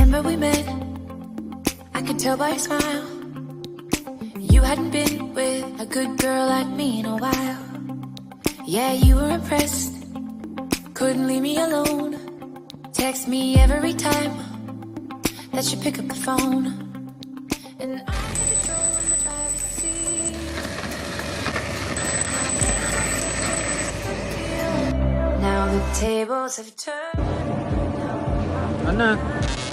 remember we met? I could tell by your smile you hadn't been with a good girl like me in a while. Yeah, you were impressed, couldn't leave me alone. Text me every time that you pick up the phone. And I had control in the driver's seat. Now the tables have turned. Ano?